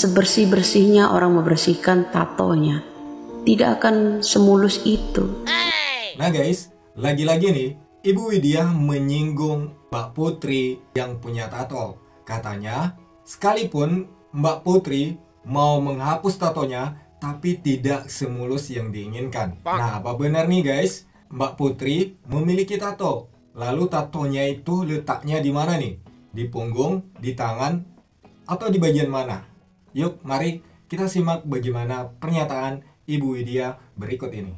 sebersih-bersihnya orang membersihkan tatonya. Tidak akan semulus itu. Nah guys, lagi-lagi nih, Ibu Widya menyinggung Mbak Putri yang punya tato. Katanya, sekalipun Mbak Putri mau menghapus tatonya, tapi tidak semulus yang diinginkan. Nah, apa benar nih guys? Mbak Putri memiliki tato. Lalu tatonya itu letaknya di mana nih? Di punggung, di tangan, atau di bagian mana? Yuk, mari kita simak bagaimana pernyataan Ibu Widya berikut ini.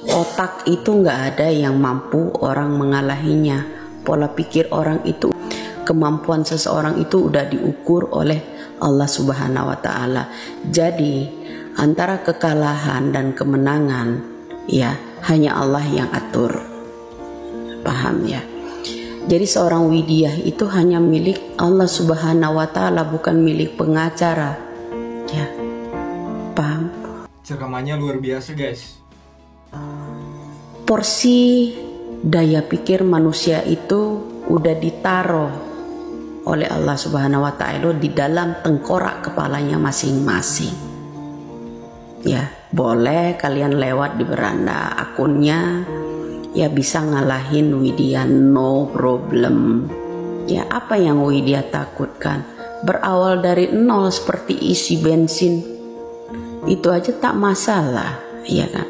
Otak itu nggak ada yang mampu orang mengalahinya. Pola pikir orang itu, kemampuan seseorang itu udah diukur oleh Allah Subhanahu wa Ta'ala. Jadi antara kekalahan dan kemenangan, ya hanya Allah yang atur. Paham ya? Jadi seorang Widya itu hanya milik Allah Subhanahu wa Ta'ala, bukan milik pengacara. Ya, paham? Ceramahannya luar biasa guys. Porsi daya pikir manusia itu udah ditaruh oleh Allah Subhanahu wa Ta'ala di dalam tengkorak kepalanya masing-masing. Ya, boleh kalian lewat di beranda akunnya, ya bisa ngalahin Widya, no problem. Ya, apa yang Widya takutkan? Berawal dari nol seperti isi bensin, itu aja tak masalah, ya kan?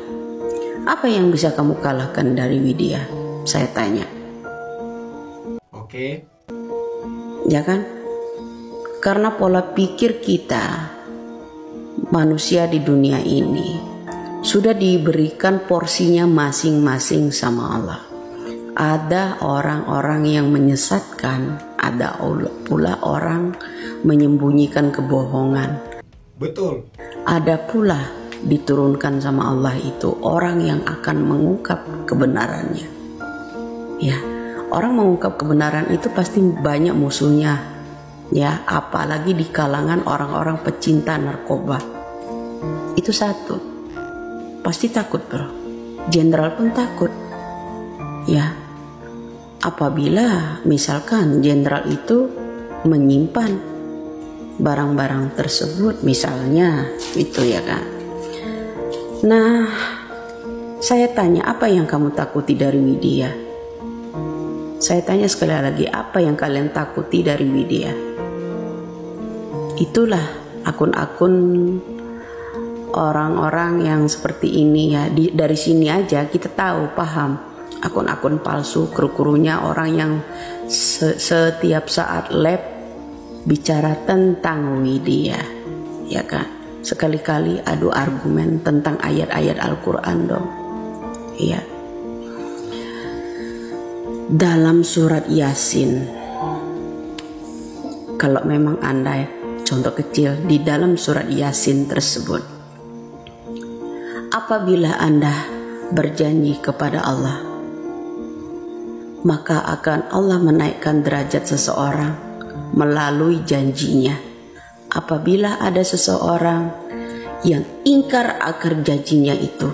Apa yang bisa kamu kalahkan dari Widya? Saya tanya. Oke. Ya kan? Karena pola pikir kita, manusia di dunia ini, sudah diberikan porsinya masing-masing sama Allah. Ada orang-orang yang menyesatkan, ada pula orang menyembunyikan kebohongan. Betul. Ada pula diturunkan sama Allah itu orang yang akan mengungkap kebenarannya. Ya, orang mengungkap kebenaran itu pasti banyak musuhnya. Ya, apalagi di kalangan orang-orang pecinta narkoba. Itu satu. Pasti takut, bro. Jenderal pun takut. Ya, apabila misalkan jenderal itu menyimpan barang-barang tersebut, misalnya itu ya kan. Nah, saya tanya, apa yang kamu takuti dari Widya? Saya tanya sekali lagi, apa yang kalian takuti dari Widya? Itulah akun-akun orang-orang yang seperti ini ya. Dari sini aja kita tahu, paham. Akun-akun palsu, kru-krunya orang yang setiap saat live bicara tentang Widya, ya kan? Sekali-kali adu argumen tentang ayat-ayat Al-Quran dong. Iya. Dalam surat Yasin, kalau memang Anda contoh kecil di dalam surat Yasin tersebut, apabila Anda berjanji kepada Allah, maka akan Allah menaikkan derajat seseorang melalui janjinya. Apabila ada seseorang yang ingkar akan janjinya itu,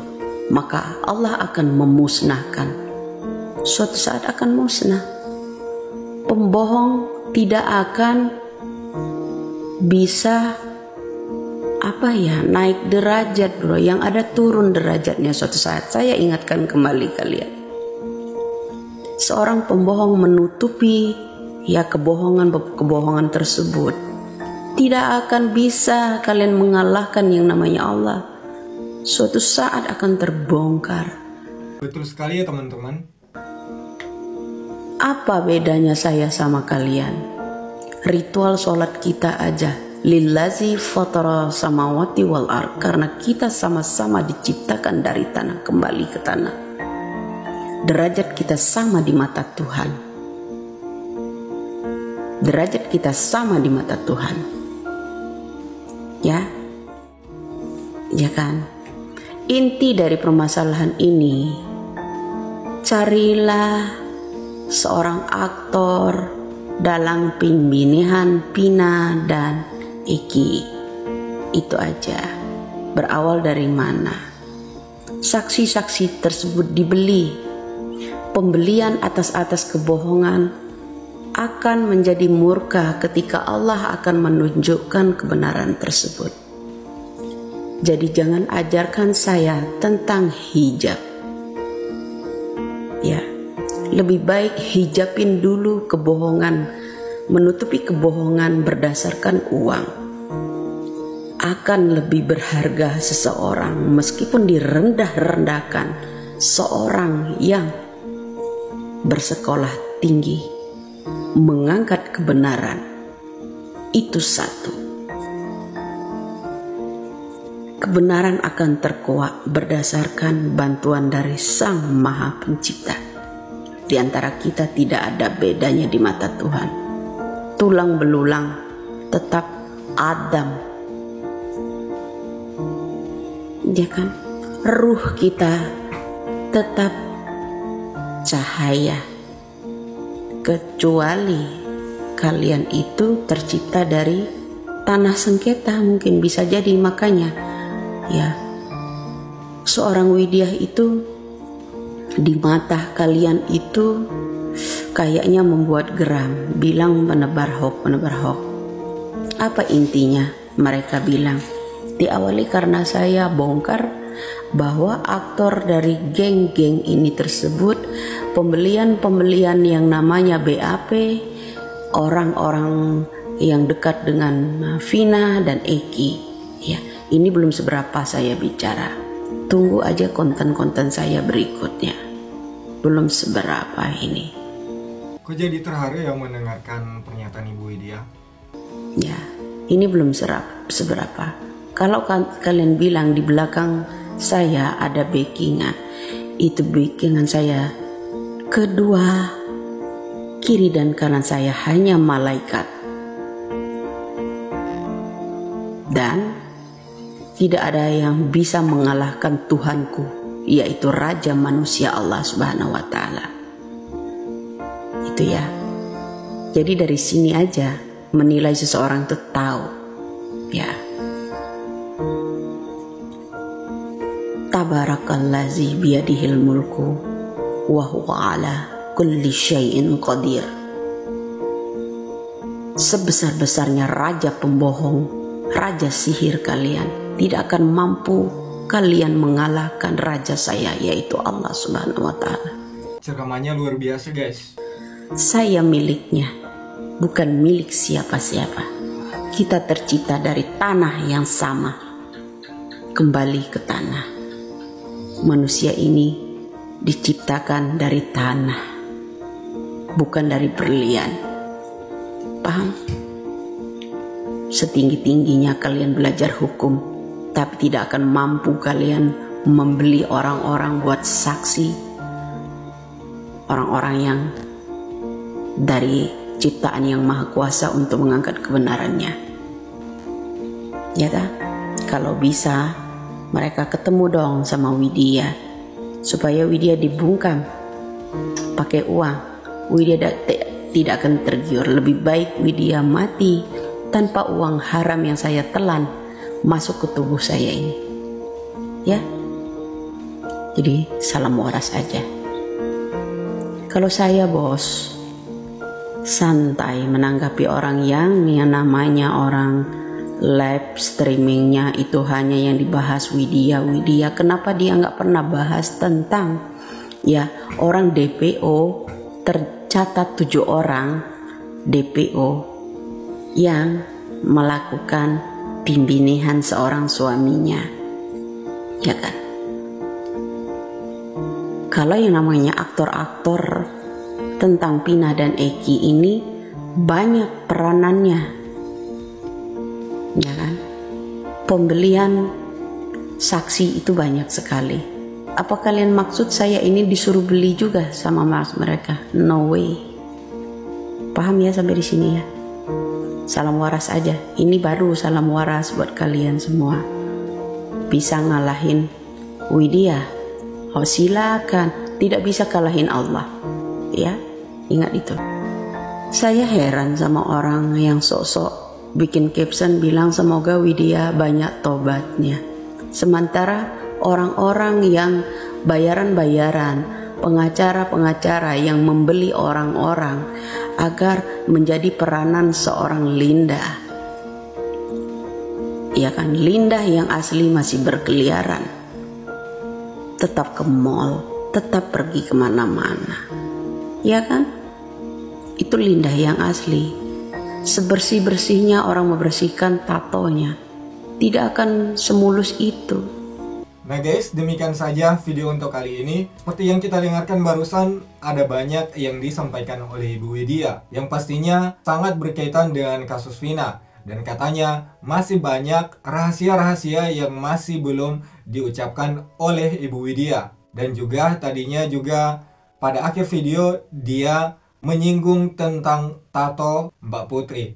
maka Allah akan memusnahkan. Suatu saat akan musnah. Pembohong tidak akan bisa naik derajat, bro. Yang ada turun derajatnya suatu saat. Saya ingatkan kembali kalian. Seorang pembohong menutupi kebohongan tersebut. Tidak akan bisa kalian mengalahkan yang namanya Allah. Suatu saat akan terbongkar. Betul sekali ya teman-teman. Apa bedanya saya sama kalian? Ritual sholat kita aja. Lillazi fatara samawati wal ard. Karena kita sama-sama diciptakan dari tanah kembali ke tanah. Derajat kita sama di mata Tuhan. Derajat kita sama di mata Tuhan. Ya kan? Inti dari permasalahan ini, carilah seorang aktor dalam pemilihan Pina dan Eki. Itu aja. Berawal dari mana? Saksi-saksi tersebut dibeli. Pembelian atas kebohongan akan menjadi murka ketika Allah akan menunjukkan kebenaran tersebut. Jadi jangan ajarkan saya tentang hijab. Ya, lebih baik hijabin dulu kebohongan, menutupi kebohongan berdasarkan uang. Akan lebih berharga seseorang meskipun direndah-rendahkan, seorang yang bersekolah tinggi mengangkat kebenaran. Itu satu. Kebenaran akan terkuak berdasarkan bantuan dari Sang Maha Pencipta. Di antara kita tidak ada bedanya di mata Tuhan. Tulang belulang tetap Adam. Ya kan? Ruh kita tetap cahaya. Kecuali kalian itu tercipta dari tanah sengketa, mungkin bisa jadi. Makanya ya, seorang Widyah itu di mata kalian itu kayaknya membuat geram, bilang menebar hoax. Apa intinya? Mereka bilang diawali karena saya bongkar bahwa aktor dari geng-geng ini tersebut, pembelian yang namanya BAP, orang-orang yang dekat dengan Vina dan Eki. Ya, ini belum seberapa saya bicara. Tunggu aja konten-konten saya berikutnya. Belum seberapa ini. Kok jadi terharu ya mendengarkan pernyataan Ibu Widya? Ya, ini belum seberapa. Kalau kalian bilang di belakang saya ada backingan, itu backingan saya. Kedua, kiri dan kanan saya hanya malaikat. Dan tidak ada yang bisa mengalahkan Tuhanku, yaitu Raja manusia Allah Subhanahu wa Ta'ala. Itu ya. Jadi dari sini aja menilai seseorang itu tahu. Ya. Tabarakalladzi biyadihil mulku wa huwa ala kulli syai'in qadir. Sebesar-besarnya raja pembohong, raja sihir kalian, tidak akan mampu kalian mengalahkan raja saya, yaitu Allah Subhanahu wa Ta'ala. Ceramahannya luar biasa, guys. Saya miliknya, bukan milik siapa-siapa. Kita tercipta dari tanah yang sama. Kembali ke tanah. Manusia ini diciptakan dari tanah, bukan dari berlian. Paham? Setinggi-tingginya kalian belajar hukum, tapi tidak akan mampu kalian membeli orang-orang buat saksi, orang-orang yang dari ciptaan yang maha kuasa untuk mengangkat kebenarannya. Ya tak? Kalau bisa mereka ketemu dong sama Widya, supaya Widya dibungkam pakai uang. Widya tidak akan tergiur. Lebih baik Widya mati tanpa uang haram yang saya telan masuk ke tubuh saya ini. Ya. Jadi salam waras aja. Kalau saya bos, santai menanggapi orang yang namanya orang live streamingnya itu hanya yang dibahas Widya. Kenapa dia nggak pernah bahas tentang ya orang DPO, tercatat 7 orang DPO yang melakukan pembunuhan seorang suaminya, ya kan? Kalau yang namanya aktor-aktor tentang Pina dan Eki ini banyak peranannya, ya kan? Pembelian saksi itu banyak sekali. Apa kalian maksud saya ini disuruh beli juga sama mereka? No way. Paham ya sampai di sini ya? Salam waras aja. Ini baru salam waras buat kalian semua. Bisa ngalahin Widya? Oh silakan. Tidak bisa kalahin Allah. Ya, ingat itu. Saya heran sama orang yang sok-sok bikin caption bilang semoga Widya banyak tobatnya. Sementara orang-orang yang bayaran-bayaran, pengacara-pengacara yang membeli orang-orang agar menjadi peranan seorang Linda. Ya kan, Linda yang asli masih berkeliaran, tetap ke mall, tetap pergi kemana-mana. Ya kan, itu Linda yang asli. Sebersih-bersihnya orang membersihkan tatonya, tidak akan semulus itu. Nah guys, demikian saja video untuk kali ini. Seperti yang kita dengarkan barusan, ada banyak yang disampaikan oleh Ibu Widya yang pastinya sangat berkaitan dengan kasus Vina. Dan katanya masih banyak rahasia-rahasia yang masih belum diucapkan oleh Ibu Widya. Dan juga tadinya juga pada akhir video dia menyinggung tentang tato Mbak Putri.